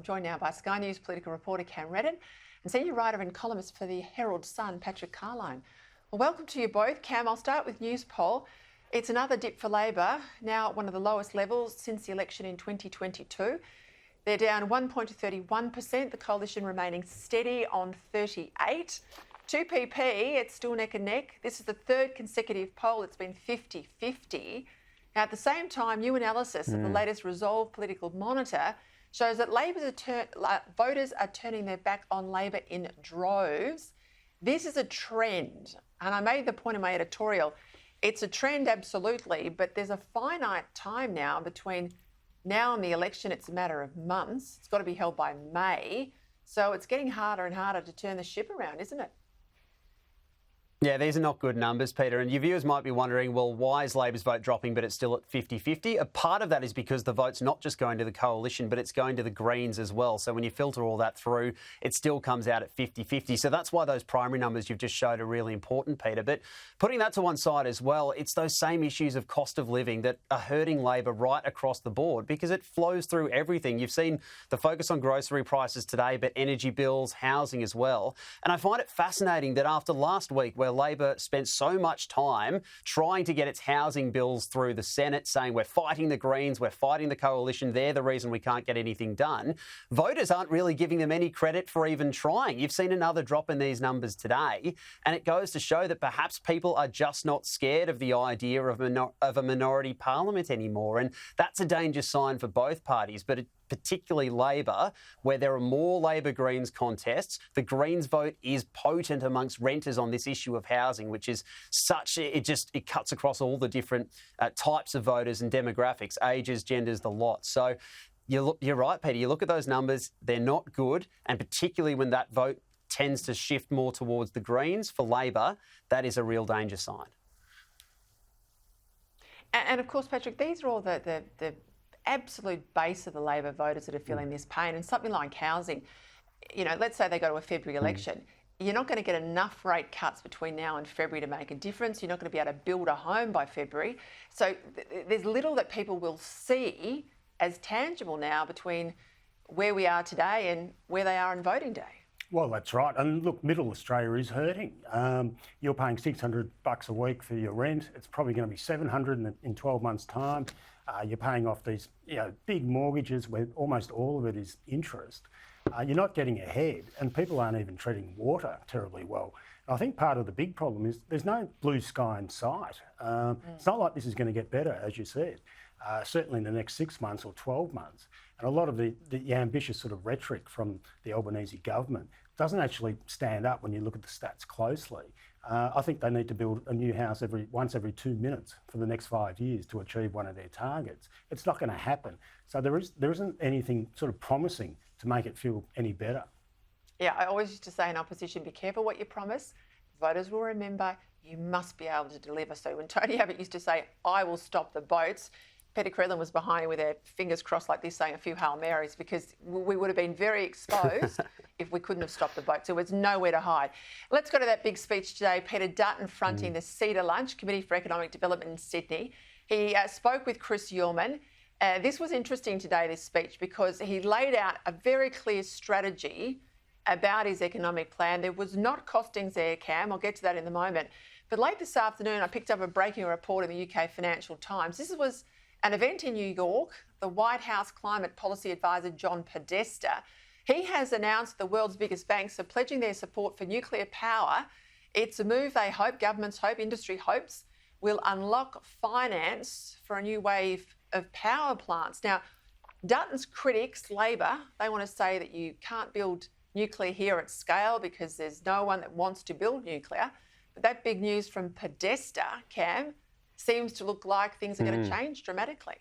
I'm joined now by Sky News political reporter Cam Redden and senior writer and columnist for the Herald Sun, Patrick Carline. Well, welcome to you both. Cam, I'll start with Newspoll. It's another dip for Labor, now at one of the lowest levels since the election in 2022. They're down 1 point to 31%, the coalition remaining steady on 38. 2PP, it's still neck and neck. This is the third consecutive poll. It's been 50-50. Now, at the same time, new analysis of the latest Resolve Political Monitor shows that voters are turning their back on Labor in droves. This is a trend, and I made the point in my editorial, it's a trend absolutely, but there's a finite time now between now and the election. It's a matter of months. It's got to be held by May. So it's getting harder and harder to turn the ship around, isn't it? Yeah, these are not good numbers, Peter. And your viewers might be wondering, well, why is Labor's vote dropping but it's still at 50-50? A part of that is because the vote's not just going to the coalition, but it's going to the Greens as well. So when you filter all that through, it still comes out at 50-50. So that's why those primary numbers you've just showed are really important, Peter. But putting that to one side as well, it's those same issues of cost of living that are hurting Labor right across the board because it flows through everything. You've seen the focus on grocery prices today, but energy bills, housing as well. And I find it fascinating that after last week, where Labor spent so much time trying to get its housing bills through the Senate, saying we're fighting the Greens, we're fighting the coalition, they're the reason we can't get anything done, voters aren't really giving them any credit for even trying. You've seen another drop in these numbers today, and it goes to show that perhaps people are just not scared of the idea of a minority parliament anymore, and that's a dangerous sign for both parties, but particularly Labor, where there are more Labor-Greens contests. The Greens vote is potent amongst renters on this issue of housing, which is such, it cuts across all the different types of voters and demographics, ages, genders, the lot. So you're right, Peter, you look at those numbers, they're not good, and particularly when that vote tends to shift more towards the Greens for Labor, that is a real danger sign. And of course, Patrick, these are all the absolute base of the Labor voters that are feeling this pain. And something like housing, you know, let's say they go to a February election, you're not going to get enough rate cuts between now and February to make a difference. You're not going to be able to build a home by February. So there's little that people will see as tangible now between where we are today and where they are on voting day. Well, that's right. And look, middle Australia is hurting. You're paying $600 a week for your rent. It's probably going to be $700 in 12 months' time. You're paying off these big mortgages where almost all of it is interest. You're not getting ahead, and people aren't even treating water terribly well. And I think part of the big problem is there's no blue sky in sight. It's not like this is going to get better, as you said, certainly in the next 6 months or 12 months. And a lot of the ambitious sort of rhetoric from the Albanese government doesn't actually stand up when you look at the stats closely. I think they need to build a new house once every 2 minutes for the next 5 years to achieve one of their targets. It's not going to happen. So there isn't anything sort of promising to make it feel any better. Yeah, I always used to say in opposition, be careful what you promise. Voters will remember you must be able to deliver. So when Tony Abbott used to say, I will stop the boats, Peter Crellin was behind him with their fingers crossed like this, saying a few Hail Marys, because we would have been very exposed if we couldn't have stopped the boat. So there was nowhere to hide. Let's go to that big speech today. Peter Dutton fronting the Cedar Lunch, Committee for Economic Development in Sydney. He spoke with Chris Uhlmann. This was interesting today, this speech, because he laid out a very clear strategy about his economic plan. There was not costings there, Cam. I'll get to that in a moment. But late this afternoon, I picked up a breaking report in the UK Financial Times. This was an event in New York. The White House climate policy advisor, John Podesta, he has announced the world's biggest banks are pledging their support for nuclear power. It's a move they hope, governments hope, industry hopes, will unlock finance for a new wave of power plants. Now, Dutton's critics, Labor, they want to say that you can't build nuclear here at scale because there's no one that wants to build nuclear. But that big news from Podesta, Cam, seems to look like things are going to change dramatically.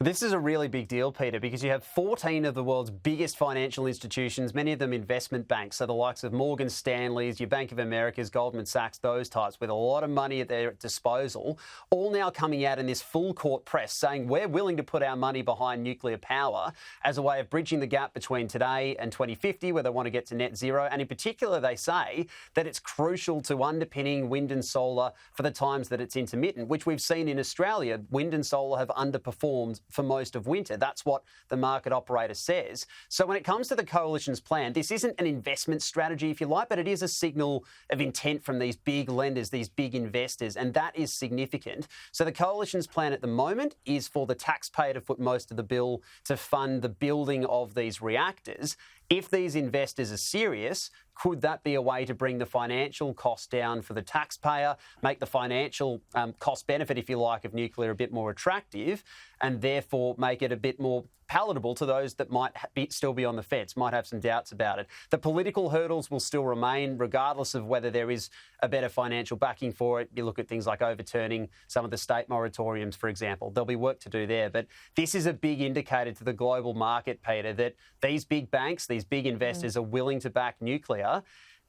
This is a really big deal, Peter, because you have 14 of the world's biggest financial institutions, many of them investment banks, so the likes of Morgan Stanley's, your Bank of America's, Goldman Sachs, those types, with a lot of money at their disposal, all now coming out in this full court press saying we're willing to put our money behind nuclear power as a way of bridging the gap between today and 2050, where they want to get to net zero. And in particular, they say that it's crucial to underpinning wind and solar for the times that it's intermittent, which we've seen in Australia. Wind and solar have underperformed for most of winter. That's what the market operator says. So when it comes to the Coalition's plan, this isn't an investment strategy, if you like, but it is a signal of intent from these big lenders, these big investors, and that is significant. So the Coalition's plan at the moment is for the taxpayer to foot most of the bill to fund the building of these reactors. If these investors are serious, could that be a way to bring the financial cost down for the taxpayer, make the financial cost benefit, if you like, of nuclear a bit more attractive, and therefore make it a bit more palatable to those that might still be on the fence, might have some doubts about it? The political hurdles will still remain, regardless of whether there is a better financial backing for it. You look at things like overturning some of the state moratoriums, for example. There'll be work to do there. But this is a big indicator to the global market, Peter, that these big banks, these big investors are willing to back nuclear.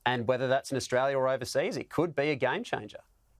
And whether that's in Australia or overseas, it could be a game changer.